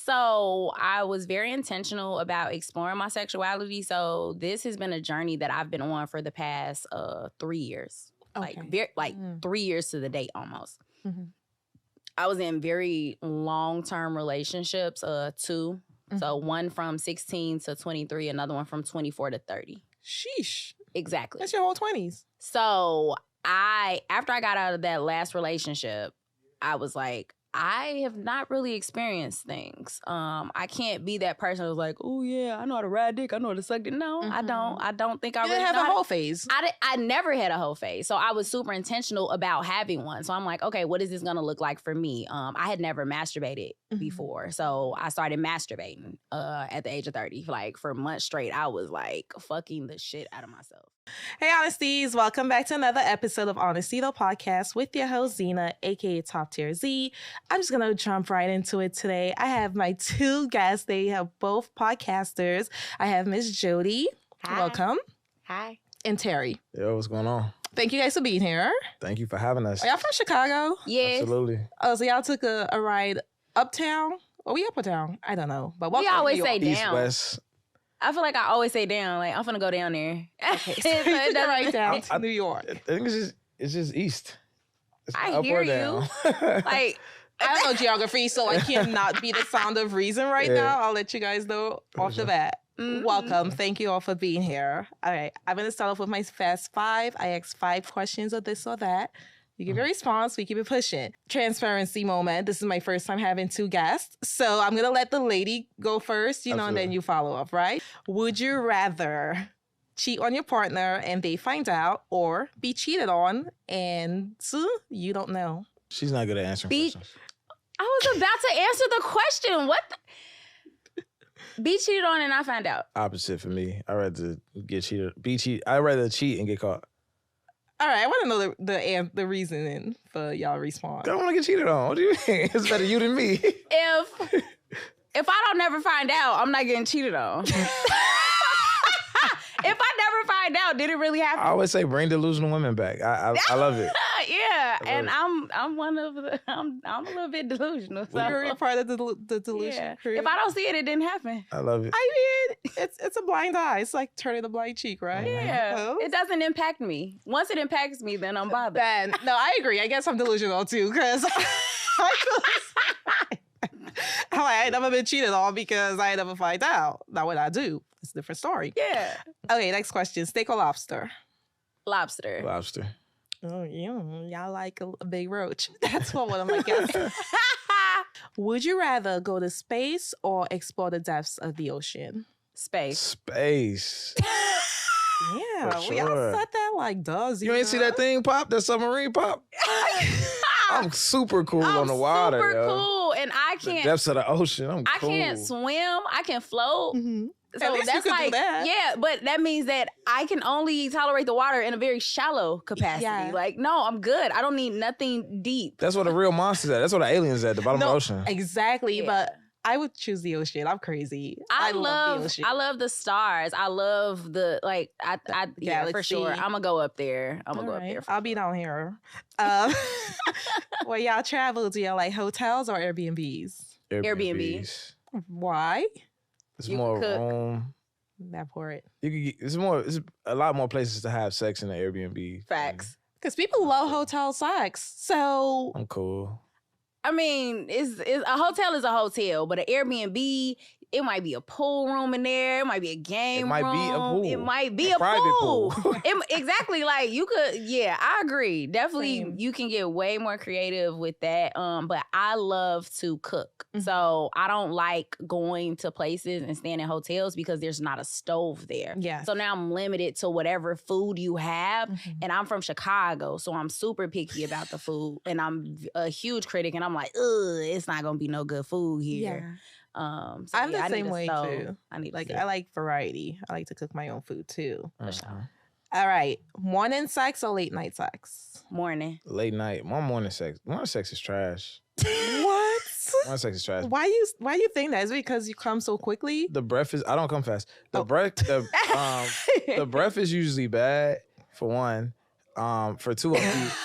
So I was very intentional about exploring my sexuality. So this has been a journey that I've been on for the past 3 years. Okay. 3 years to the date almost. Mm-hmm. I was in very long-term relationships, 2. Mm-hmm. So one from 16 to 23, another one from 24 to 30. Sheesh. Exactly. That's your whole 20s. So after I got out of that last relationship, I was like, I have not really experienced things. I can't be that person who's like, oh yeah, I know how to ride dick, I know how to suck dick. No, I don't. I don't think I really have know a whole phase. I never had a whole phase. So I was super intentional about having one. So I'm like, okay, what is this gonna look like for me? I had never masturbated before. So I started masturbating at the age of 30. Like for months straight, I was like fucking the shit out of myself. Hey, Honesties. Welcome back to another episode of Honesty, the podcast with your host, Zena, a.k.a. Top Tier Z. I'm just going to jump right into it today. I have my 2 guests. They have both podcasters. I have Miss Jody. Hi. Welcome. Hi. And Terry. Yo, what's going on? Thank you guys for being here. Thank you for having us. Are y'all from Chicago? Yes. Absolutely. Oh, so y'all took a ride uptown? Or we up or down? I don't know. But We always say East, down. West. I feel like I always say down. Like, I'm finna go down there. Okay, so you took a ride down to New York. I think it's just east. It's I up hear or you. down. Like, I don't know geography, so I cannot be the sound of reason right now. I'll let you guys know off the bat. Mm-hmm. Welcome. Thank you all for being here. All right. I'm going to start off with my fast 5. I ask 5 questions of this or that. You give your response. We keep it pushing. Transparency moment. This is my first time having 2 guests. So I'm going to let the lady go first, and then you follow up, right? Would you rather cheat on your partner and they find out, or be cheated on and you don't know? She's not good at answering questions. I was about to answer the question. What? Be cheated on and I find out. Opposite for me. I'd rather get cheated. I'd rather cheat and get caught. All right, I want to know the reasoning for y'all response. I don't want to get cheated on. What do you mean? It's better you than me. If I don't never find out, I'm not getting cheated on. If I never find out, did it really happen? I always say bring delusional women back. I love it. Yeah, and I'm one of the I'm a little bit delusional. So You're part of the delusion crew. If I don't see it, it didn't happen. I love it. I mean, it's a blind eye. It's like turning a blind cheek, right? Yeah, it doesn't impact me. Once it impacts me, then I'm bothered. Ben, no, I agree. I guess I'm delusional too, because I ain't never been cheated on because I ain't never find out. Now what I do, it's a different story. Yeah. Okay, next question. Steak or lobster? Lobster. Lobster. Oh, yeah. Y'all like a big roach. That's what one of my guesses. Would you rather go to space or explore the depths of the ocean? Space. Space. Yeah, For we all sure. said that like does. You ain't see that thing pop? That submarine pop? I'm super cool on the water. Super yo. cool, and I The can't. depths of the ocean. I'm cool. I can't swim. I can float. Mm-hmm. So At least that's you could do like, that. yeah, but that means that I can only tolerate the water in a very shallow capacity. Yeah. Like, no, I'm good. I don't need nothing deep. That's where the real monsters at. That's where the aliens at the bottom of the ocean. Exactly, Yeah. but I would choose the ocean. I'm crazy. I love the ocean. I love the stars. I love the yeah, for galaxy. sure. I'm gonna go up there. I'm gonna go All up right. there. I'll be down here. Where y'all travel, do y'all like hotels or Airbnbs? Airbnb. Why? It's You more cook. room. That part. You can get, it's a lot more places to have sex in the Airbnb. Facts. Because people love hotel sex. So I'm cool. I mean, it's a hotel is a hotel, but an Airbnb, it might be a pool room in there. It might be a game room. It might be a pool. It might be a private pool. pool. Exactly. Like you could, yeah, I agree. Definitely, Same. you can get way more creative with that. But I love to cook, Mhm. so I don't like going to places and staying in hotels because there's not a stove there. yeah. So now I'm limited to whatever food you have. Mhm. And I'm from Chicago, so I'm super picky about the food. And I'm a huge critic, and I'm like, ugh, it's not gonna be no good food Yeah. here. So I'm the I need same a way stove. too. I need Like a I like variety. I like to cook my own food too. for sure. All right. Morning sex or late night sex? Morning. Late night. My morning sex. Morning sex is trash. What? Morning sex is trash. Why you think that? Is it because you come so quickly? The breath is. I don't come fast. The Oh. breath. The breath is usually bad. For one. For two,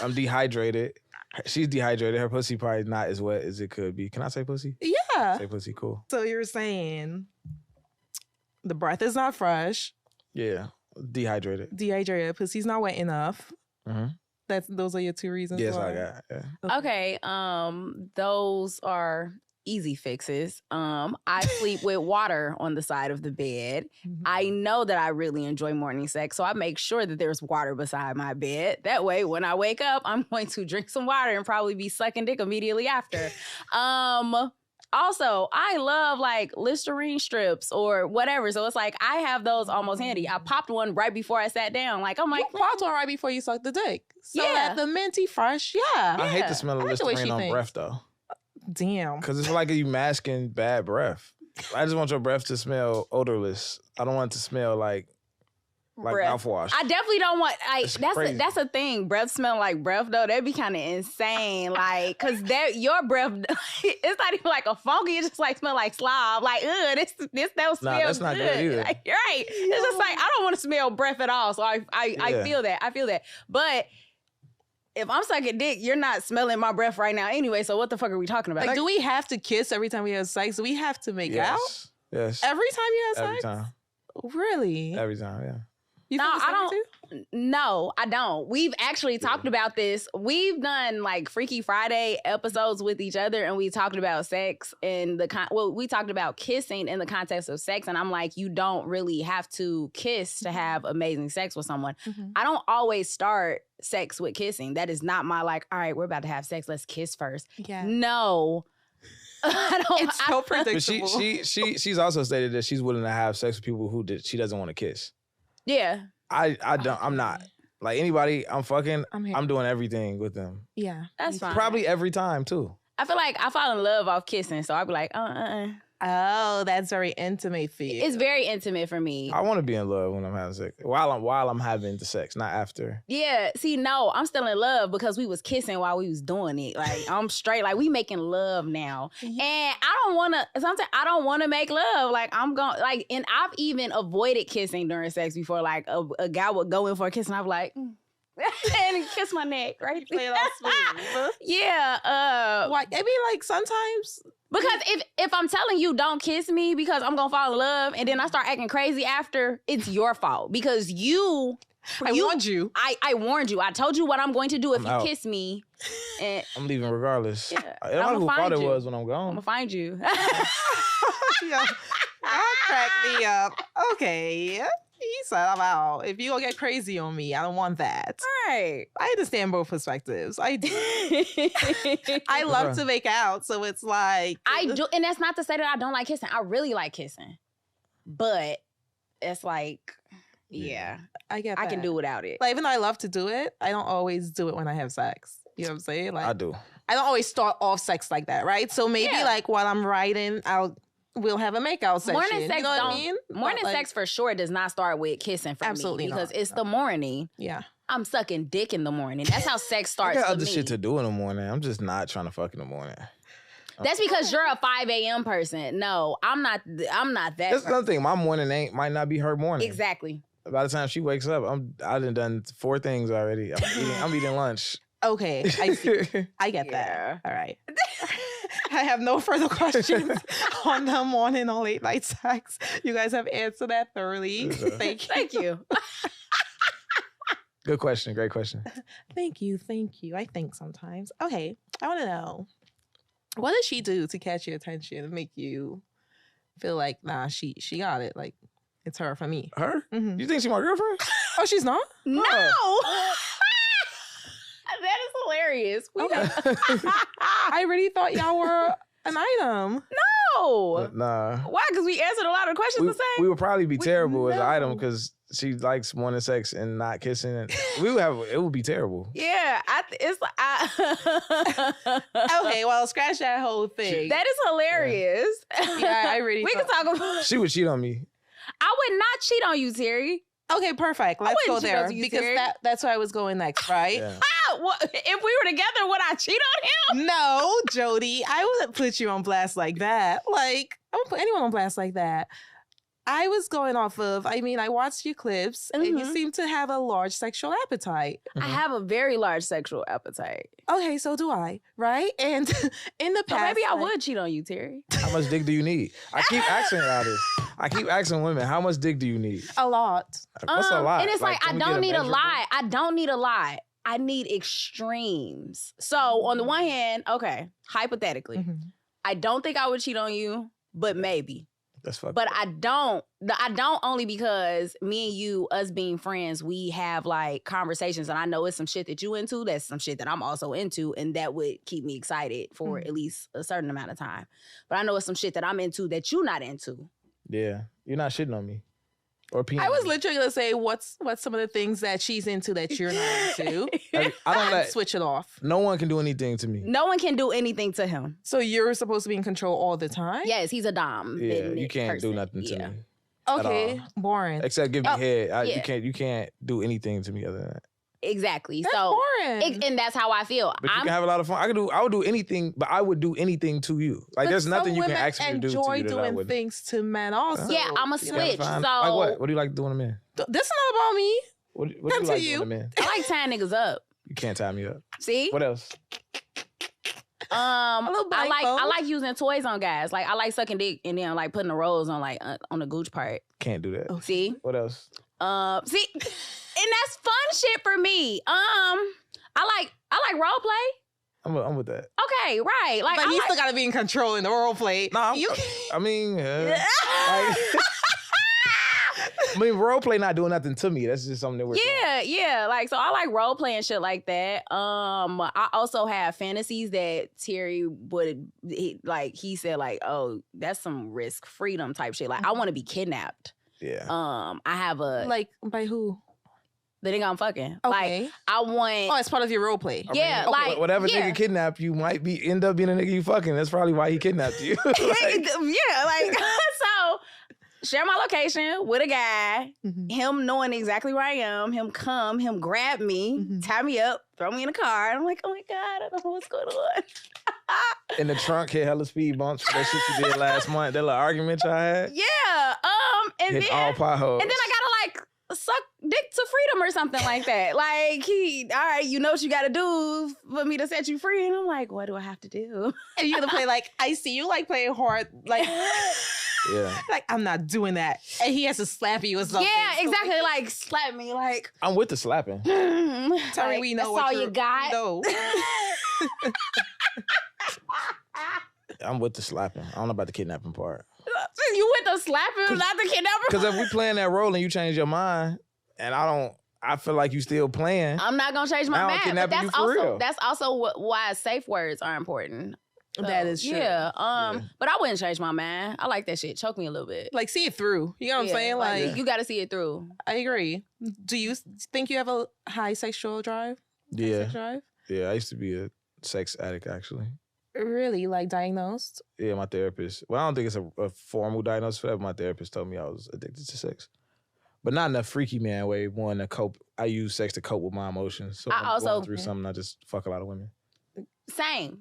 I'm dehydrated. She's dehydrated. Her pussy probably not as wet as it could be. Can I say pussy? Yeah, Yeah. Say pussy cool. So you're saying the breath is not fresh, Yeah. Dehydrated. dehydrated, pussy's not wet enough. Mm-hmm. Those are your two reasons. Yes, why. I got. Yeah. Okay, those are easy fixes. I sleep with water on the side of the bed. I know that I really enjoy morning sex, so I make sure that there's water beside my bed. That way, when I wake up, I'm going to drink some water and probably be sucking dick immediately after. Also, I love like Listerine strips or whatever. So it's like I have those almost handy. I popped one right before I sat down. Like I'm like, you popped one right before you sucked the dick. So Yeah. that the minty fresh, yeah. I hate the smell of I like the way Listerine she on thinks. breath though. Damn. Because it's like you masking bad breath. I just want your breath to smell odorless. I don't want it to smell like breath. mouthwash. I definitely don't want. It's crazy. That's a thing. Breath smell like breath though. That'd be kind of insane. Like, cause your breath, it's not even like a funky. It just like smell like slob. Like, this don't smell that's not good either. Like, you're right. It's just like I don't want to smell breath at all. So I feel that. I feel that. But if I'm sucking dick, you're not smelling my breath right now anyway. So what the fuck are we talking about? Like, do we have to kiss every time we have sex? Do we have to make out? Yes. Every time you have Every sex? time. Really? Every time, yeah. You No, feel the same I don't. way too? No, I don't. We've actually talked about this. We've done like Freaky Friday episodes with each other, and we talked about sex in we talked about kissing in the context of sex, and I'm like, you don't really have to kiss to have amazing sex with someone. I don't always start sex with kissing. That is not my like, all right, we're about to have sex, let's kiss first. Yeah. No. I don't. It's so predictable. But she's also stated that she's willing to have sex with people who she doesn't want to kiss. Yeah. I'm not. Like anybody I'm fucking, I'm I'm doing everything with them. Yeah. That's fine. Probably every time too. I feel like I fall in love off kissing, so I'd be like, Oh, that's very intimate for you. It's very intimate for me. I want to be in love when I'm having sex. While I'm having the sex, not after. Yeah, see, no, I'm still in love because we was kissing while we was doing it. Like, I'm straight. Like, we making love now. And I don't want to, sometimes I don't want to make love. Like, I'm going, like, and I've even avoided kissing during sex before. Like, a guy would go in for a kiss and I'm like, and kiss my neck, right? Play it all smooth. Yeah. Why? I mean, like, sometimes... Because if I'm telling you don't kiss me because I'm going to fall in love and then I start acting crazy after, it's your fault. Because I warned you. I warned you. I told you what I'm going to do if I'm you out. kiss me. And I'm leaving regardless. Yeah. I don't know who I'ma thought find it you. was when I'm I'm gone. going to find you. Yo, that cracked me up. Okay. He said, I'm out. If you gonna get crazy on me, I don't want that. Right. I understand both perspectives. I do. I love to make out, so it's like... I do. And that's not to say that I don't like kissing. I really like kissing. But it's like, yeah, I get that. I can do without it. Like, even though I love to do it, I don't always do it when I have sex. You know what I'm saying? Like, I do. I don't always start off sex like that, right? So maybe Yeah. like while I'm writing, we'll have a makeout session. Morning sex you know what I mean? Morning But, like, sex for sure does not start with kissing for Absolutely me. Because not. it's the morning. Yeah. I'm sucking dick in the morning. That's how sex I starts got for other me. shit to do in the morning. I'm just not trying to fuck in the morning. That's because you're a 5 a.m. person. No, I'm not that That's person. another thing. My morning might not be her morning. Exactly. By the time she wakes up, I done 4 things already. I'm eating lunch. Okay. I see. I get that. All right. I have no further questions on the morning or late night sex. You guys have answered that thoroughly. Thank you. Thank you. Good question. Great question. Thank you. I think sometimes. Okay. I want to know, what does she do to catch your attention and make you feel like, nah, she got it. Like, it's her for me. Her? Mhm. You think she's my girlfriend? Oh, she's not? No. That is hilarious. I really thought y'all were an item. No. Nah. Why? Because we answered a lot of questions the same? We would probably be terrible as an know. item because she likes morning sex and not kissing. And it would be terrible. Yeah. It's like... Okay, well, scratch that whole thing. That is hilarious. Yeah, I really We can talk about... She would cheat on me. I would not cheat on you, Terry. Okay, perfect. Let's go wouldn't cheat there on you, because Terry. that's where I was going next, right? Yeah. If we were together, would I cheat on him? No, Jody, I wouldn't put you on blast like that. Like, I wouldn't put anyone on blast like that. I was going off of, I watched your clips and you seem to have a large sexual appetite. I have a very large sexual appetite. Okay, so do I, right? And in the So past, maybe I would cheat on you, Terry. How much dick do you need? I keep asking y'all this. I keep asking women, how much dick do you need? A lot. What's a lot? And it's like I can we don't get need a measurable? lot. I don't need a lot. I need extremes. So on the one hand, okay, hypothetically, I don't think I would cheat on you, but maybe. That's fucked But up. I don't only because me and you, us being friends, we have like conversations and I know it's some shit that you into, that's some shit that I'm also into, and that would keep me excited for at least a certain amount of time. But I know it's some shit that I'm into that you're not into. Yeah. You're not shitting on me. Or peeing I was on me. literally gonna say, what's some of the things that she's into that you're not into? I don't let... Switch it off. No one can do anything to me. No one can do anything to him. So you're supposed to be in control all the time? Yes, he's a dom. Yeah, you can't do nothing to me. Okay, boring. Except give me head. yeah. You can't do anything to me other than that. Exactly. That's so boring. and that's how I feel. But you can have a lot of fun. I would do anything, but I would do anything to you. Like But there's nothing some you can women ask me to do to enjoy you that I doing wouldn't. things to men also. Yeah, I'm a You gotta switch. find- So like what? What do you like doing to men? This is not about me. What do Come you to like you. doing to men? I like tying niggas up. You can't tie me up. See? What else? little I like using toys on guys. Like I like sucking dick and then like putting the rolls on like on the gooch part. Can't do that. See? What else? See, and that's fun shit for me. I like role play. I'm with that. Okay, right. Like But I you like, still gotta be in control in the role play. No, you I mean, role play not doing nothing to me. That's just something that we're doing. yeah. Like so, I like role playing shit like that. I also have fantasies that Terry would he said like, oh, that's some risk freedom type shit. Like I want to be kidnapped. Yeah. I have a like by who? the nigga I'm fucking. Okay. Like I want. Oh, it's part of your role play. Yeah, like Whatever yeah. nigga kidnapped you might end up being a nigga you fucking. That's probably why he kidnapped you. Like, yeah, like so. Share my location with a guy, him knowing exactly where I am, him grab me, tie me up, throw me in a car. And I'm like, oh my God, I don't know what's going on. in the trunk, hit hella speed bumps for that shit you did last month. That little argument y'all had. Yeah. And Hit then all potholes. and then I gotta like suck dick to freedom or something like that. Like all right, you know what you gotta do for me to set you free. And I'm like, what do I have to do? And you're gonna play like, I see you like playing hard, like Yeah. like I'm not doing that. And he has to slap you or something. Yeah, exactly. Like slap me, like I'm with the slapping. Tell me like, we know that's what all you're- you got. No. I'm with the slapping. I don't know about the kidnapping part. You with the slapping, not the kidnapping? Because if we playing that role and you change your mind, and I feel like you still playing. I'm not gonna change my Now I'm mind. But kidnapping that's you for also real. that's also why safe words are important. That is true. Yeah. Yeah. But I wouldn't change my mind. I like that shit. Choke me a little bit. Like see it through. You know what I'm Yeah, saying? Like you got to see it through. I agree. Do you think you have a high sexual drive? Yeah. Sex drive? Yeah, I used to be a sex addict, actually. Really? Like diagnosed? Yeah, my therapist. Well, I don't think it's a formal diagnosis for that, but my therapist told me I was addicted to sex. But not in a freaky man way. More to cope. I use sex to cope with my emotions. So I I'm also- going through something, I just fuck a lot of women. Same.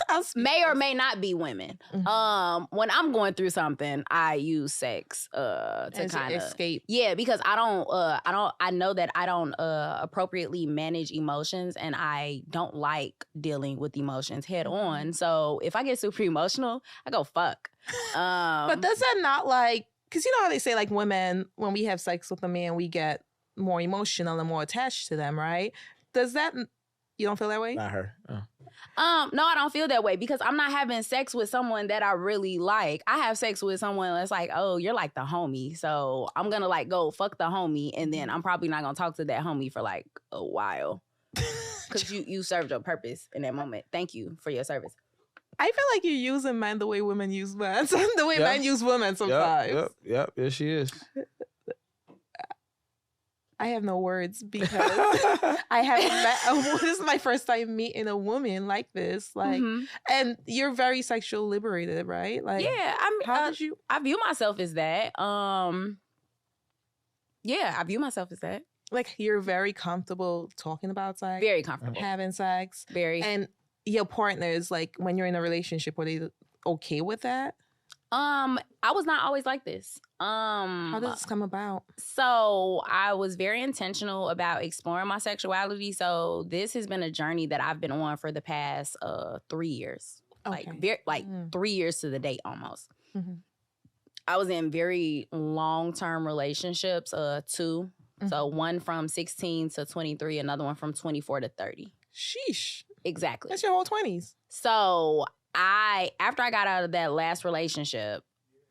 I'll speak May or may not be women. Mhm. When I'm going through something, I use sex to as kind of escape. Yeah, because I know that I don't appropriately manage emotions, and I don't like dealing with emotions head on. So if I get super emotional, I go fuck. But does that not like, because you know how they say like women, when we have sex with a man, we get more emotional and more attached to them, right? Does that, you don't feel that way? Not her. No, I don't feel that way because I'm not having sex with someone that I really like. I have sex with someone that's like, oh, you're like the homie. So I'm gonna like go fuck the homie, and then I'm probably not gonna talk to that homie for like a while. Because you served your purpose in that moment. Thank you for your service. I feel like you're using men the way women use men. The way Yeah. men use women sometimes. Yep. Yes, she is. I have no words because I haven't met. This is my first time meeting a woman like this. Like, Mhm. and you're very sexual liberated, right? Like, Yeah, how did you? I view myself as that. Yeah, I view myself as that. Like, you're very comfortable talking about sex, Very comfortable. having sex, Very. and your partners, like, when you're in a relationship, are they okay with that? I was not always like this. How does this come about? So I was very intentional about exploring my sexuality. So this has been a journey that I've been on for the past 3 years. Okay. 3 years to the date almost. Mm-hmm. I was in very long-term relationships, 2. Mm-hmm. So one from 16 to 23, another one from 24 to 30. Sheesh. Exactly. That's your whole 20s. So after I got out of that last relationship,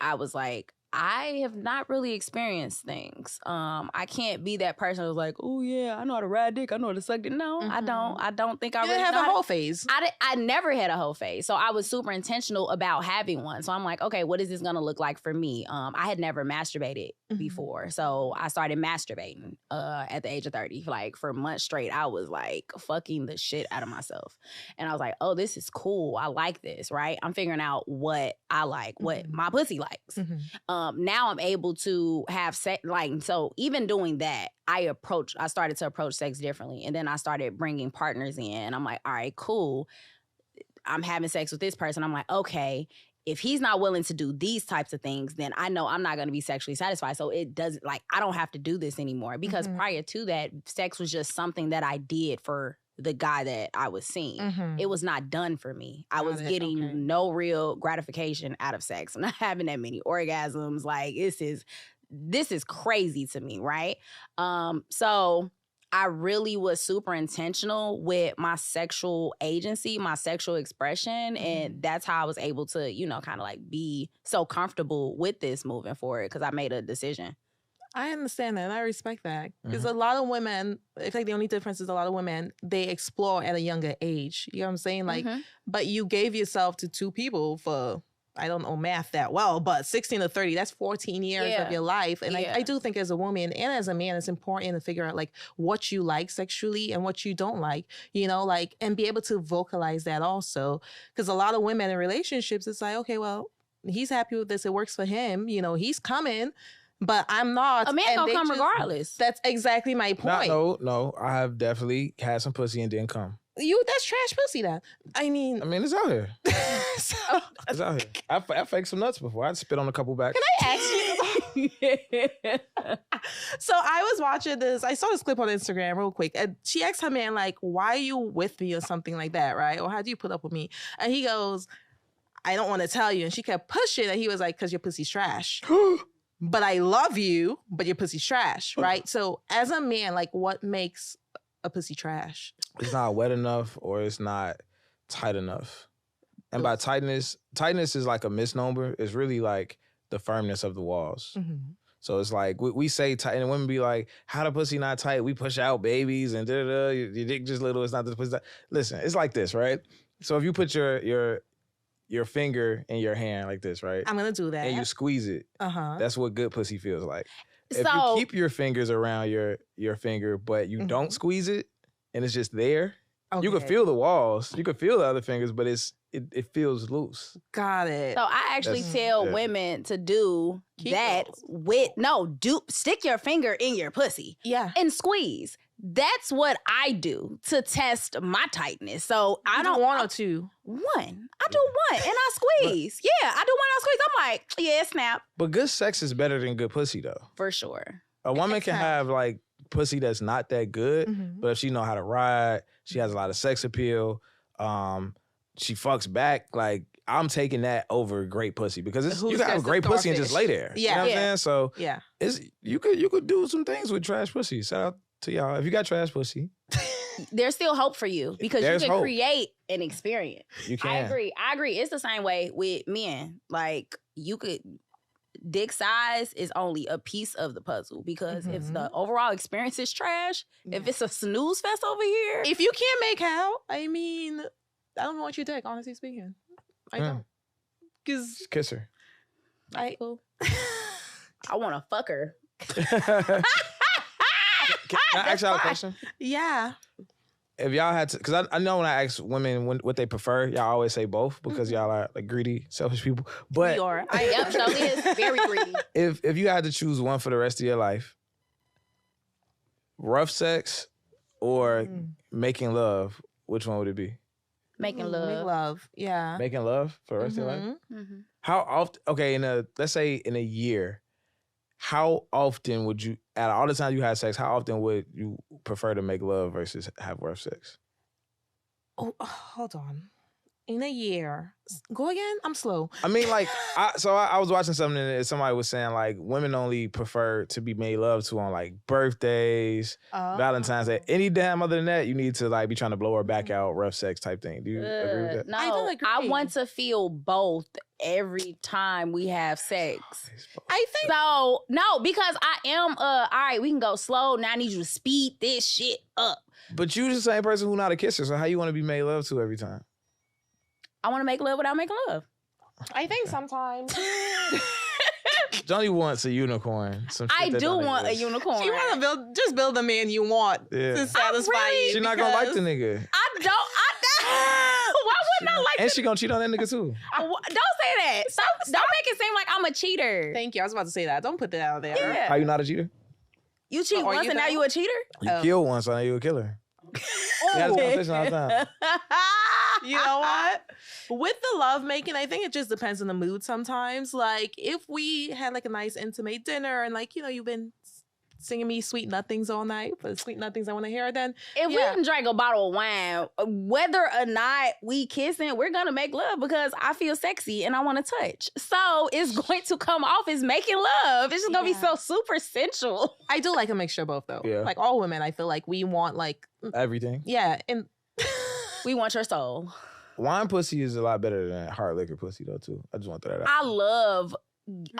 I was like, I have not really experienced things. I can't be that person who's like, oh yeah, I know how to ride dick, I know how to suck dick. No, I don't. I don't think I You really didn't have know a whole phase. I never had a whole phase. So I was super intentional about having one. So I'm like, okay, what is this gonna look like for me? I had never masturbated before. So I started masturbating at the age of 30. Like for months straight, I was like fucking the shit out of myself. And I was like, oh, this is cool. I like this, right? I'm figuring out what I like, what my pussy likes. Now I'm able to have sex, so even doing that, I started to approach sex differently. And then I started bringing partners in. And I'm like, all right, cool. I'm having sex with this person. I'm like, okay, if he's not willing to do these types of things, then I know I'm not going to be sexually satisfied. So it doesn't, I don't have to do this anymore. Because prior to that, sex was just something that I did for the guy that I was seeing. It was not done for me. I was getting no real gratification out of sex. I'm not having that many orgasms. Like this is crazy to me, right? So I really was super intentional with my sexual agency, my sexual expression. And that's how I was able to, kind of like be so comfortable with this moving forward because I made a decision. I understand that and I respect that. Because a lot of women, I think the only difference is a lot of women, they explore at a younger age. You know what I'm saying? Like, but you gave yourself to 2 people for, I don't know math that well, but 16 to 30, that's 14 years of your life. And I do think as a woman and as a man, it's important to figure out like what you like sexually and what you don't like, and be able to vocalize that also. Because a lot of women in relationships, it's like, okay, well, he's happy with this. It works for him. He's coming. But I'm not. A man gonna come regardless. That's exactly my point. No. I have definitely had some pussy and didn't come. That's trash pussy then. I mean, it's out here. It's out here. I faked some nuts before. I'd spit on a couple back. Can I ask you? So I was watching this. I saw this clip on Instagram real quick. And she asked her man, like, why are you with me or something like that, right? Or how do you put up with me? And he goes, I don't want to tell you. And she kept pushing. And he was like, because your pussy's trash. But I love you, but your pussy's trash, right? So as a man, like what makes a pussy trash? It's not wet enough or it's not tight enough. And by tightness is like a misnomer. It's really like the firmness of the walls. So it's like we say tight, and women be like, how the pussy not tight? We push out babies and da-da-da. Your dick just little, it's not the pussy. Listen, it's like this, right? So if you put your finger in your hand like this, right? I'm gonna do that. And you squeeze it. That's what good pussy feels like. If So, you keep your fingers around your finger, but you don't squeeze it, and it's just there, you can feel the walls. You can feel the other fingers, but it feels loose. Got it. So I actually tell women to do stick your finger in your pussy. Yeah. And squeeze. That's what I do to test my tightness. So I don't want 1 or 2. 1. I do 1 and I squeeze. Yeah, I do 1 and I squeeze. I'm like, yeah, snap. But good sex is better than good pussy though. For sure. A woman can have like pussy that's not that good, but if she know how to ride, she has a lot of sex appeal, she fucks back, like I'm taking that over great pussy because you can have great pussy and just lay there. Yeah. You know what I'm saying? So yeah, you could do some things with trash pussy. Shout out to y'all. If you got trash pussy, there's still hope for you because you can create an experience. You can. I agree. It's the same way with men. Like dick size is only a piece of the puzzle because if the overall experience is trash, if it's a snooze fest over here. If you can't make out, I mean, I don't want your dick, honestly speaking. I don't. Because kiss her. I want to fuck her. Can I ask y'all a question? Yeah. If y'all had to, because I know when I ask women what they prefer, y'all always say both because y'all are like greedy, selfish people. But we are. Yep, Jody is very greedy. If you had to choose one for the rest of your life, rough sex or making love, which one would it be? Making love. Make love, yeah. Making love for the rest of your life? How often? Okay, let's say in a year, how often would you, out of all the times you had sex, how often would you prefer to make love versus have rough sex? Oh, hold on. In a year. Go again? I'm slow. I mean, like, I was watching something and somebody was saying, like, women only prefer to be made love to on, like, birthdays, Valentine's Day. Any damn other than that, you need to, like, be trying to blow her back out, rough sex type thing. Do you agree with that? No, I don't agree. I want to feel both every time we have sex. I think So, no, because I am, all right, we can go slow. Now I need you to speed this shit up. But you the same person who not a kisser, so how you want to be made love to every time? I want to make love without making love. I think sometimes. Johnny wants a unicorn. I do want a unicorn. You want to build the man you want to satisfy you. She's not gonna like the nigga. Why wouldn't I like And she gonna cheat on that nigga too. Don't say that. Don't make it seem like I'm a cheater. Thank you. I was about to say that. Don't put that out there. Yeah. How you not a cheater? You cheat once and now you a cheater? You killed one, so now you a killer. We had this conversation all the time. You know what? With the lovemaking, I think it just depends on the mood sometimes. Like, if we had like a nice intimate dinner and like, you've been singing me sweet nothings all night, but the sweet nothings I want to hear, then if we didn't drink a bottle of wine, whether or not we kissing, we're gonna make love because I feel sexy and I want to touch. So it's going to come off as making love. It's just gonna be so super sensual. I do like a mixture of both though. Yeah. Like all women, I feel like we want like everything. Yeah. And we want your soul. Wine pussy is a lot better than hard liquor pussy though too. I just want that out. I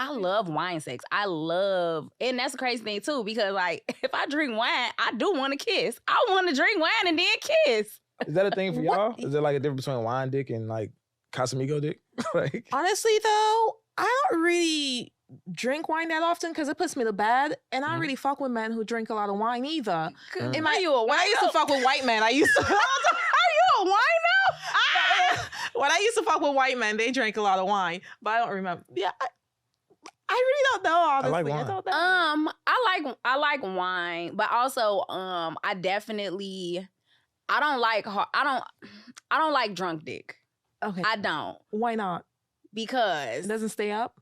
love wine sex. And that's the crazy thing too, because like if I drink wine, I do want to kiss. I want to drink wine and then kiss. Is that a thing for y'all? Is there like a difference between wine dick and like Casamigo dick? Like, honestly though, I don't really drink wine that often because it puts me to bed, and I don't really fuck with men who drink a lot of wine either. When I used to fuck with white men, I used to. Are you a wino? When I used to fuck with white men, they drank a lot of wine, but I don't remember. Yeah, I really don't know. Honestly, I like wine. I don't know. I like wine, but also I don't like drunk dick. Okay, I don't. Why not? Because it doesn't stay up.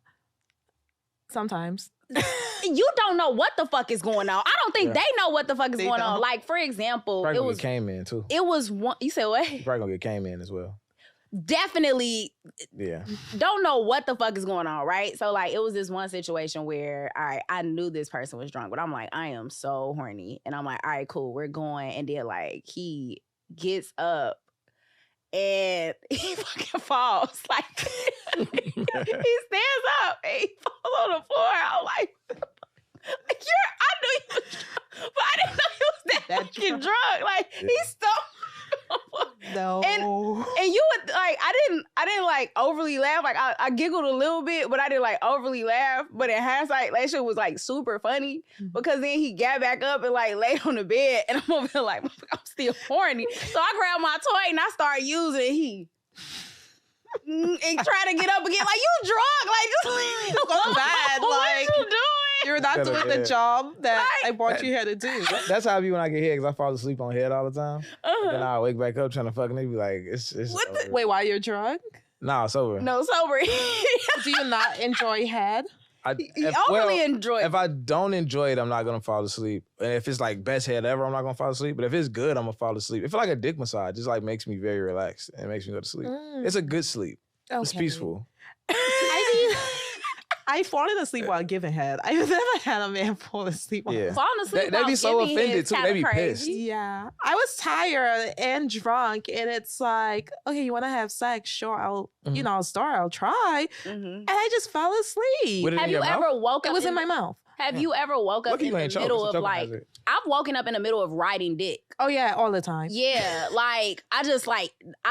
Sometimes. You don't know what the fuck is going on. I don't think they know what the fuck is going on. Like, for example, probably it was came in too. It was one. You said what? You're probably gonna get came in as well. Definitely. Yeah. Don't know what the fuck is going on, right? So like, it was this one situation where, all right, I knew this person was drunk, but I'm like, I am so horny, and I'm like, all right, cool, we're going, and then like he gets up. And he fucking falls. Like, he stands up and he falls on the floor. I'm like, I knew he was drunk, but I didn't know he was that fucking drunk. Like, he stumped. No. And you would like, I didn't like overly laugh. Like I giggled a little bit, but I didn't like overly laugh. But in hindsight, that shit was like super funny because then he got back up and like laid on the bed, and I'm over there like, I'm still horny. So I grabbed my toy and I started using it. And try to get up again. Like, you drunk. Like, just leave me alone. Bad. Like, what you doing? You're not doing the job that I brought you here to do. That's how I be when I get here, because I fall asleep on head all the time. Then I wake back up trying to fucking be like, it's Wait, why you're drunk? Nah, sober. No, sober. Do you not enjoy head? Enjoy it. If I don't enjoy it, I'm not gonna fall asleep. And if it's like best head ever, I'm not gonna fall asleep. But if it's good, I'm gonna fall asleep. It feel like a dick massage. Just like makes me very relaxed and makes me go to sleep. It's a good sleep. Okay. It's peaceful. I've fallen asleep while giving head. I've never had a man fall asleep while falling asleep. They'd be so offended too. They'd be pissed. Yeah. I was tired and drunk, and it's like, okay, you want to have sex? Sure, I'll try. And I just fell asleep. Have you ever woke up? It was in my mouth. Have you ever woke up in the middle of like, I've woken up in the middle of riding dick. Oh yeah, all the time. Yeah, like I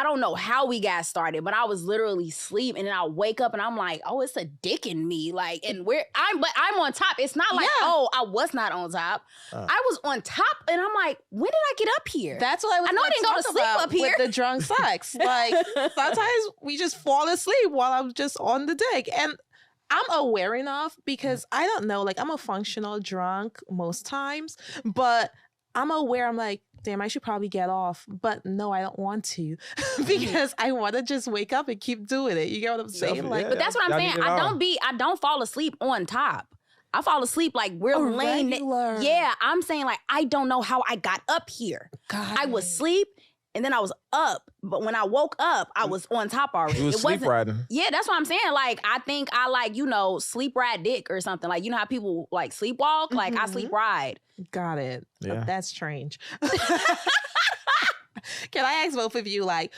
don't know how we got started, but I was literally asleep, and then I wake up and I'm like, oh, it's a dick in me, like, and I'm on top. It's not like, oh, I was not on top. I was on top, and I'm like, when did I get up here? That's what I was. I know I didn't go to sleep up here with the drunk sex. Like sometimes we just fall asleep while I'm just on the dick, and I'm aware enough because I don't know, like I'm a functional drunk most times, but I'm aware, I'm like, damn, I should probably get off. But no, I don't want to because I want to just wake up and keep doing it. You get what I'm saying? Like, but that's what I'm saying. I don't fall asleep on top. I fall asleep like we're laying. Yeah, I'm saying like, I don't know how I got up here. I was asleep and then I was up. But when I woke up, I was on top already. You was sleep riding. Yeah, that's what I'm saying. Like, I think I like, sleep ride dick or something. Like, you know how people like sleepwalk? Like, I sleep ride. Got it. Yeah. That's strange. Can I ask both of you, like,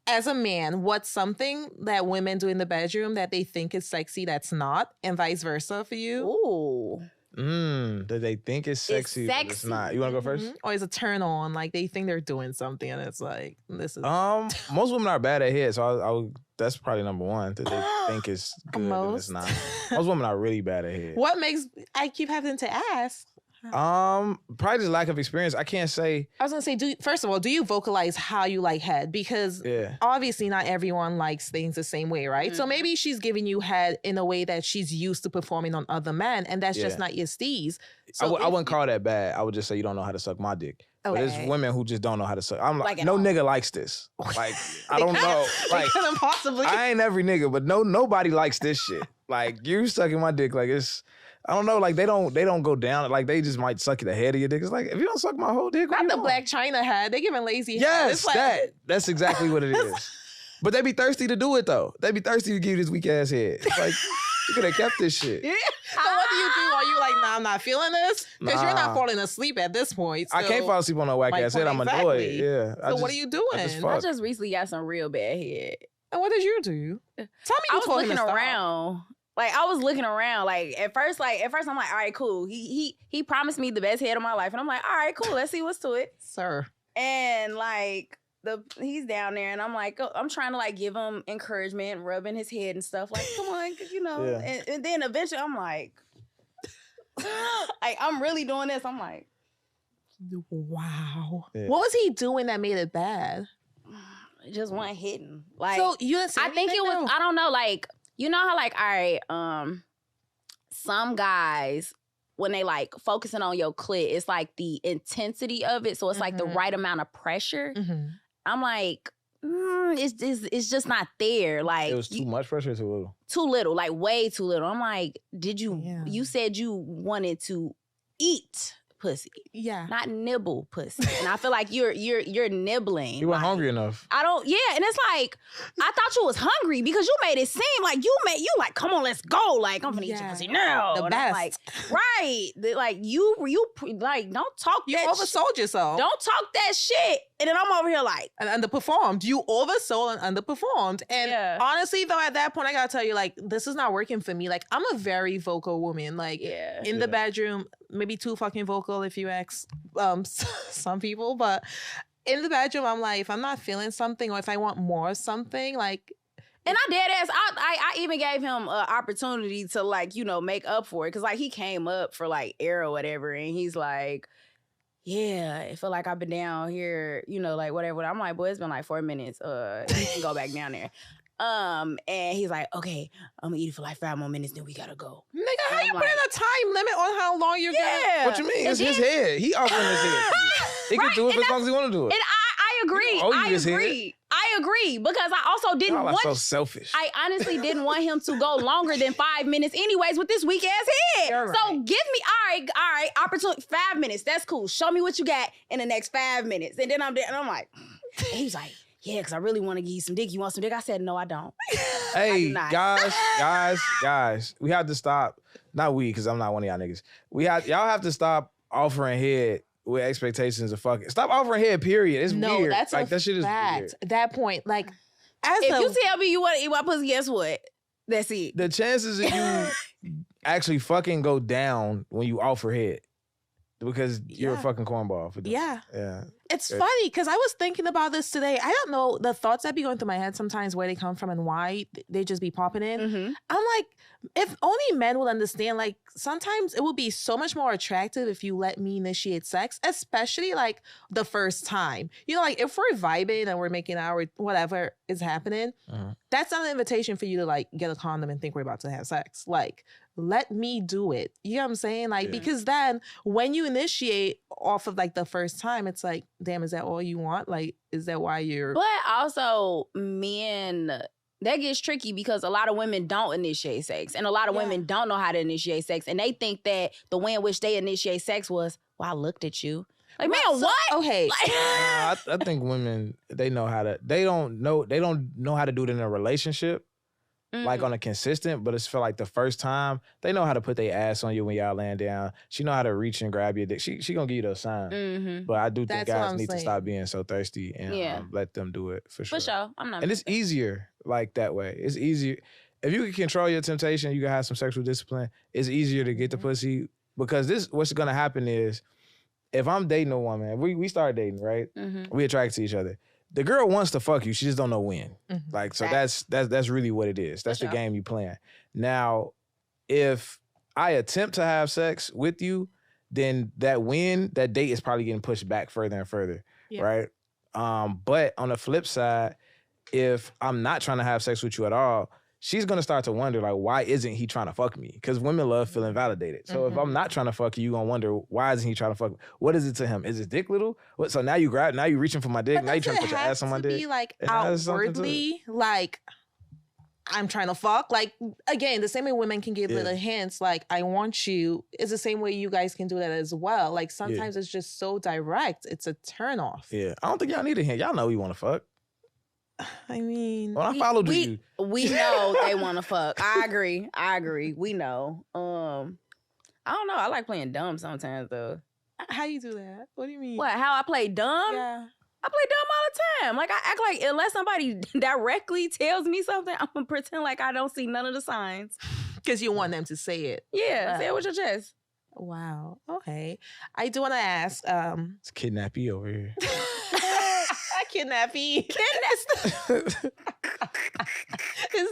as a man, what's something that women do in the bedroom that they think is sexy that's not, and vice versa for you? Ooh. That they think is sexy, but it's not. You want to go first? Or is a turn on, like they think they're doing something and it's like, this is... Most women are bad at head, so that's probably number one, that they think is good and it's not. Most women are really bad at head. What makes... I keep having to ask. Probably just lack of experience. I can't say. I was gonna say, first of all, do you vocalize how you like head? Because obviously not everyone likes things the same way, right? So maybe she's giving you head in a way that she's used to performing on other men, and that's just not your steez. So I wouldn't call that bad. I would just say you don't know how to suck my dick. Okay. But there's women who just don't know how to suck. I'm like no nigga likes this. Like, I don't know. Like, possibly. I ain't every nigga, but nobody likes this shit. Like, you sucking my dick, like it's... I don't know, like they don't go down. Like they just might suck the head of your dick. It's like, if you don't suck my whole dick, not the Black China head. They giving lazy head. Yes, like... that's exactly what it is. But they be thirsty to do it though. They be thirsty to give you this weak ass head. It's like, you could have kept this shit. Yeah. So what do you do? Are you like, nah, I'm not feeling this? Because you're not falling asleep at this point. So... I can't fall asleep on no whack ass head. I'm annoyed. Yeah. So what are you doing? I just recently got some real bad head. And what did you do? Tell me you I was looking around. Like, I was looking around, like, at first, I'm like, all right, cool. He promised me the best head of my life. And I'm like, all right, cool. Let's see what's to it. Sir. And, like, he's down there, and I'm like, I'm trying to, like, give him encouragement, rubbing his head and stuff. Like, come on, Yeah. And then eventually, I'm like, I'm really doing this. I'm like. Wow. Yeah. What was he doing that made it bad? It just wasn't hitting. Like, so you didn't say I think it was, I don't know, like, you know how, like, all right, some guys, when they, like, focusing on your clit, it's, like, the intensity of it. So it's, like, the right amount of pressure. I'm like, it's just not there. Like, it was too much pressure or too little? Too little, like, way too little. I'm like, you said you wanted to eat pussy. Yeah. Not nibble pussy. And I feel like you're nibbling. You weren't hungry enough. And it's like, I thought you was hungry because you made it seem like you like, come on, let's go. Like, I'm gonna eat your pussy now. The best. Like, right. Like, you like, don't talk you oversold yourself. Don't talk that shit. And then I'm over here like. And underperformed. You oversold and underperformed. And honestly, though, at that point, I gotta tell you, like, this is not working for me. Like, I'm a very vocal woman. Like, in the bedroom, maybe too fucking vocal if you ask some people. But in the bedroom, I'm like, if I'm not feeling something or if I want more of something, like. And I dead ass, I even gave him an opportunity to, like, make up for it. Cause, like, he came up for, like, air or whatever. And he's like, yeah, I feel like I've been down here, like, whatever. I'm like, boy, it's been like 4 minutes. You can go back down there. And he's like, okay, I'm gonna eat it for like 5 more minutes, then we gotta go. Nigga, how you putting a time limit on how long you're gonna... What you mean? It's his head. He offering his head. He can do it as long as he want to do it. And I agree. I agree because I also didn't want... so selfish. I honestly didn't want him to go longer than 5 minutes anyways with this weak ass head. Right. So give me, all right, opportunity, 5 minutes. That's cool. Show me what you got in the next 5 minutes. And then I'm there and I'm like, and he's like, yeah, because I really want to give you some dick. You want some dick? I said, no, I don't. Hey, guys, we have to stop. Not we, because I'm not one of y'all niggas. Y'all have to stop offering head with expectations of fucking. Stop offering head, period. It's weird. That's like, that shit is fact. weird. That point, like, if you tell me you want to eat my pussy, guess what? That's it. The chances of you actually fucking go down when you offer head. Because you're a fucking cornball for doing Yeah. Yeah. It's funny because I was thinking about this today. I don't know the thoughts that be going through my head sometimes, where they come from and why they just be popping in. Mm-hmm. I'm like, if only men would understand, like sometimes it would be so much more attractive if you let me initiate sex, especially like the first time. You know, like if we're vibing and we're making out or whatever is happening, that's not an invitation for you to like get a condom and think we're about to have sex. Like, let me do it. You know what I'm saying? Like, because then when you initiate off of like the first time, it's like, damn, is that all you want? Like, is that why you're... But also, men, that gets tricky because a lot of women don't initiate sex. And a lot of women don't know how to initiate sex. And they think that the way in which they initiate sex was, well, I looked at you. Like, man, what? Okay. Like, I think women, they know how to, they don't know how to do it in a relationship. Like on a consistent, but it's feel like the first time they know how to put their ass on you when y'all laying down. She know how to reach and grab your dick. She gonna give you those signs. But I do think guys need to stop being so thirsty and let them do it for sure. For sure, I'm not. And it's easier like that way. It's easier if you can control your temptation. You can have some sexual discipline. It's easier to get the pussy because what's gonna happen is if I'm dating a woman, we start dating, right? We attract to each other. The girl wants to fuck you. She just don't know when. Like, so that's really what it is. That's the game you playing. Now, if I attempt to have sex with you, then that date is probably getting pushed back further and further, right? But on the flip side, if I'm not trying to have sex with you at all, she's gonna start to wonder, like, why isn't he trying to fuck me? Because women love feeling validated. So if I'm not trying to fuck you, you're gonna wonder, why isn't he trying to fuck me? What is it to him? Is his dick little? What? So now you reaching for my dick. Now you trying to put your ass on my dick. Be like outwardly, like I'm trying to fuck. Like, again, the same way women can give little hints, like I want you, is the same way you guys can do that as well. Like sometimes it's just so direct. It's a turn off. Yeah, I don't think y'all need a hint. Y'all know we want to fuck. I mean, well, I followed you. We know they want to fuck. I agree. We know. I don't know. I like playing dumb sometimes though. How you do that? What do you mean? What? How I play dumb? Yeah. I play dumb all the time. Like I act like unless somebody directly tells me something, I'm gonna pretend like I don't see none of the signs. Because you want them to say it. Yeah, say it with your chest. Wow. Okay. I do want to ask. It's kidnappy over here. Kidnappy. It's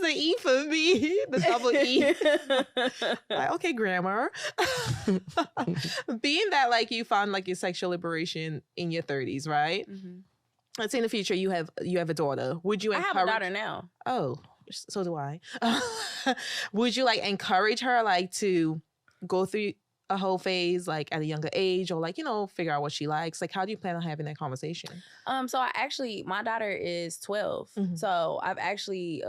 the E for me. The double E. Like, okay, grammar. Being that like you found like your sexual liberation in your 30s, right? Let's say in the future you have a daughter. Would you encourage... I have a daughter now. Oh, so do I. Would you like encourage her like to go through a whole phase like at a younger age, or like, you know, figure out what she likes? Like, how do you plan on having that conversation? So my daughter is 12. So I've actually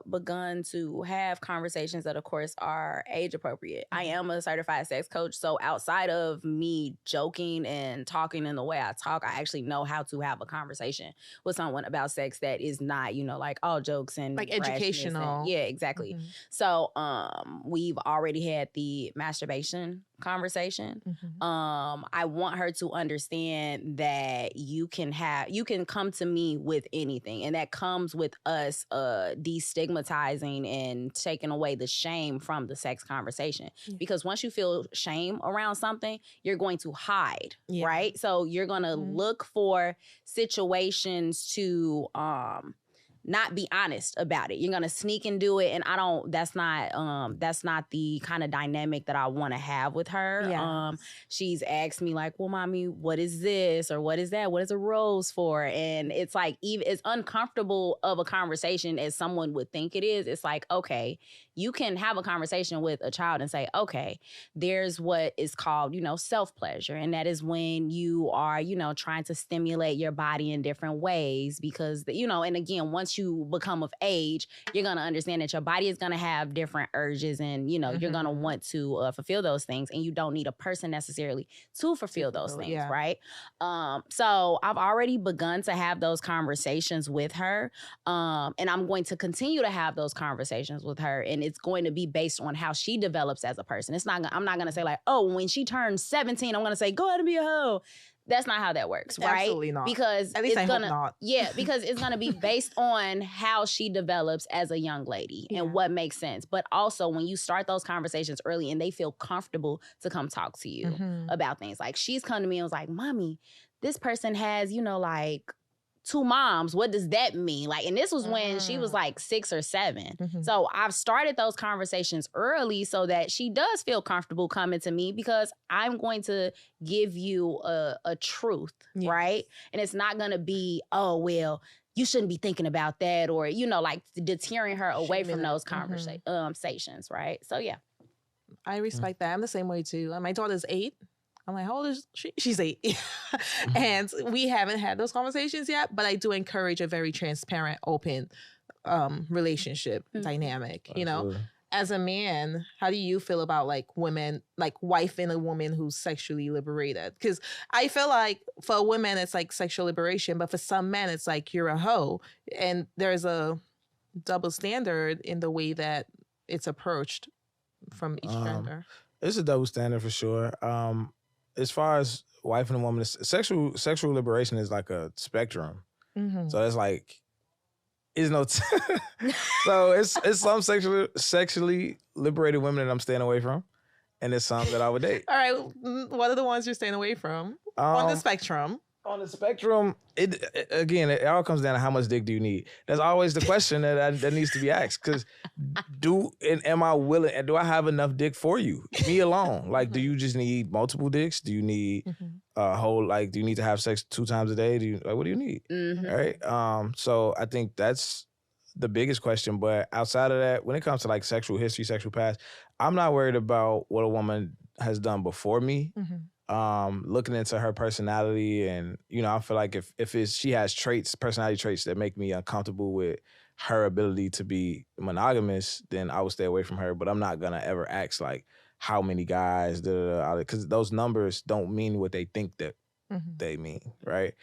begun to have conversations that of course are age appropriate. I am a certified sex coach. So outside of me joking and talking in the way I talk, I actually know how to have a conversation with someone about sex that is not, you know, like all jokes and like educational. Yeah, exactly. So we've already had the masturbation conversation. I want her to understand that you can come to me with anything, and that comes with us destigmatizing and taking away the shame from the sex conversation. Because once you feel shame around something, you're going to hide, right? So you're gonna look for situations to not be honest about it. You're gonna sneak and do it, and that's not the kind of dynamic that I want to have with her. She's asked me like, well, mommy, what is this or what is that? What is a rose for? And it's like, even as uncomfortable of a conversation as someone would think it is, it's like, okay, you can have a conversation with a child and say, okay, there's what is called, you know, self-pleasure. And that is when you are, you know, trying to stimulate your body in different ways because, you know, and again, once you become of age, you're going to understand that your body is going to have different urges and, you know, you're going to want to fulfill those things, and you don't need a person necessarily to fulfill those things, right? So I've already begun to have those conversations with her, and I'm going to continue to have those conversations with her, and it's going to be based on how she develops as a person. I'm not going to say like, oh, when she turns 17, I'm going to say, go ahead and be a hoe. That's not how that works, right? Absolutely not. Because at least I hope not. Yeah, because it's gonna be based on how she develops as a young lady and what makes sense. But also when you start those conversations early and they feel comfortable to come talk to you about things. Like she's come to me and was like, Mommy, this person has, like 2 moms. What does that mean? Like, and this was when she was like 6 or 7. Mm-hmm. So I've started those conversations early so that she does feel comfortable coming to me because I'm going to give you a truth, right? And it's not going to be, oh, well, you shouldn't be thinking about that, or, like deterring her away from those conversations, right? So, yeah. I respect that. I'm the same way, too. My daughter's 8. I'm like, how old is she? She's 8. And we haven't had those conversations yet, but I do encourage a very transparent, open relationship dynamic, As a man, how do you feel about like women, like wifing a woman who's sexually liberated? Because I feel like for women, it's like sexual liberation, but for some men, it's like you're a hoe. And there's a double standard in the way that it's approached from each gender. It's a double standard for sure. As far as wifing a woman, sexual liberation is like a spectrum. Mm-hmm. So it's like, it's no. So it's some sexually liberated women that I'm staying away from, and there's some that I would date. All right, what are the ones you're staying away from on the spectrum? On the spectrum, it all comes down to how much dick do you need. That's always the question that needs to be asked. Because am I willing, and do I have enough dick for you? Me alone. Like, do you just need multiple dicks? Do you need a whole, like, do you need to have sex 2 times a day? What do you need? Right? So I think that's the biggest question. But outside of that, when it comes to like sexual history, sexual past, I'm not worried about what a woman has done before me. Looking into her personality, and I feel like if she has personality traits that make me uncomfortable with her ability to be monogamous, then I would stay away from her. But I'm not gonna ever ask like how many guys, because those numbers don't mean what they think that they mean, right?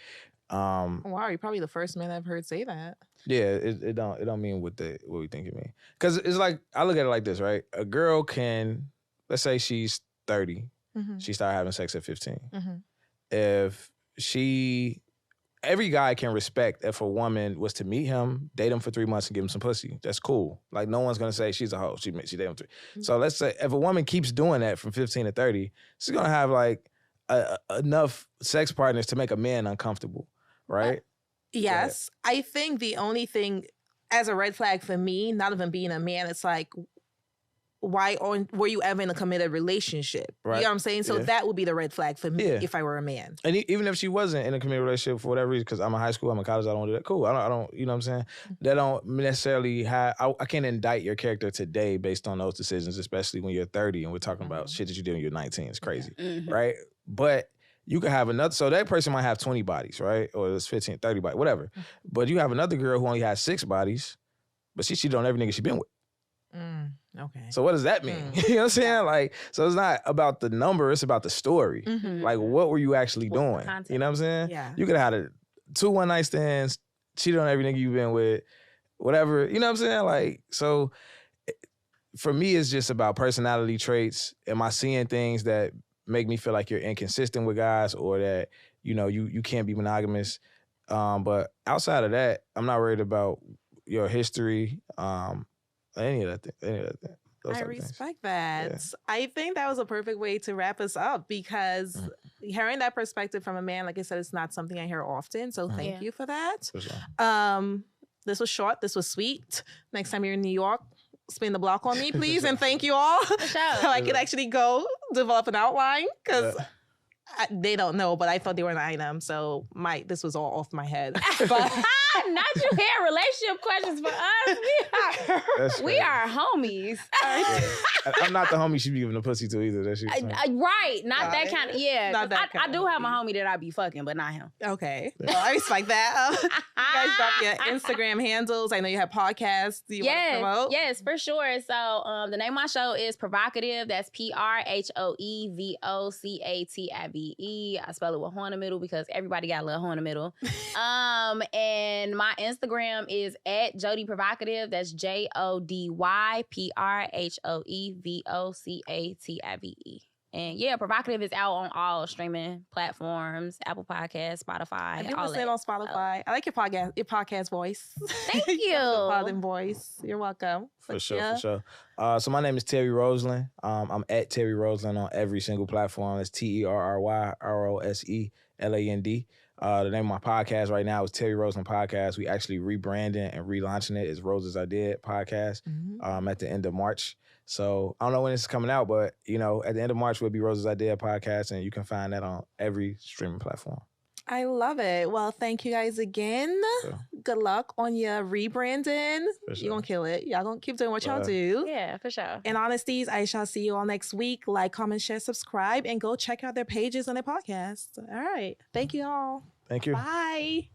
Wow, you're probably the first man I've heard say that. Yeah, it don't mean what we think it means. Because it's like, I look at it like this, right? A girl can, let's say she's 30. She started having sex at 15. If every guy can respect if a woman was to meet him, date him for 3 months and give him some pussy. That's cool. Like, no one's gonna say she's a hoe. She dated him 3. So let's say if a woman keeps doing that from 15 to 30, she's gonna have like enough sex partners to make a man uncomfortable, right? Yes. I think the only thing as a red flag for me, not even being a man, it's like, why were you ever in a committed relationship? Right. You know what I'm saying? So that would be the red flag for me if I were a man. And even if she wasn't in a committed relationship for whatever reason, because I'm in high school, I'm in college, I don't do that. Cool. I don't, you know what I'm saying? That don't necessarily have, I can't indict your character today based on those decisions, especially when you're 30 and we're talking about shit that you did when you're 19. It's crazy, right? But you could have another, so that person might have 20 bodies, right? Or it's 15, 30 bodies, whatever. But you have another girl who only has 6 bodies, but she cheated on every nigga she been with. Okay. So what does that mean? You know what I'm saying? Like, so it's not about the number, it's about the story. Like, what were you actually doing? You know what I'm saying? Yeah. You could have had 2 one-night stands, cheated on every nigga you've been with, whatever. You know what I'm saying? Like, so for me, it's just about personality traits. Am I seeing things that make me feel like you're inconsistent with guys, or that, you can't be monogamous? But outside of that, I'm not worried about your history, any of that thing. I respect that. Yeah. I think that was a perfect way to wrap us up, because hearing that perspective from a man, like I said, it's not something I hear often. So thank you for that. For sure. This was short. This was sweet. Next time you're in New York, spin the block on me, please. And thank you all. So I could actually go develop an outline, because they don't know, but I thought they were an item. So this was all off my head. But not you hear relationship questions for us. We are homies. I'm not the homie she be giving the pussy to either. That shit. Right. Not that kind of, Not that I do have a homie that I be fucking, but not him. Okay. Well, I respect that. You guys drop your Instagram handles. I know you have podcasts. Do you want to promote? Yes, for sure. So the name of my show is Provocative. That's PRHOEVOCATIVE. I spell it with horn in the middle because everybody got a little horn in the middle. And my Instagram is at JodyPhroe. That's JodyPhroeVocative. And yeah, Provocative is out on all streaming platforms, Apple Podcasts, Spotify, I do all listen that. on Spotify. I like your podcast voice. Thank you. Southern voice. You're welcome. For sure. So my name is Terry Roseland. I'm at Terry Roseland on every single platform. It's TerryRoseland. The name of my podcast right now is Terry Roseland Podcast. We actually rebranding and relaunching it as Roses I Did Podcast at the end of March. So I don't know when this is coming out, but at the end of March will be Roses I Did Podcast, and you can find that on every streaming platform. I love it. Well, thank you guys again. Sure. Good luck on your rebranding. For sure. You're going to kill it. Y'all going to keep doing what y'all do. Yeah, for sure. And honesties, I shall see you all next week. Like, comment, share, subscribe, and go check out their pages on their podcast. All right. Thank you all. Thank you. Bye.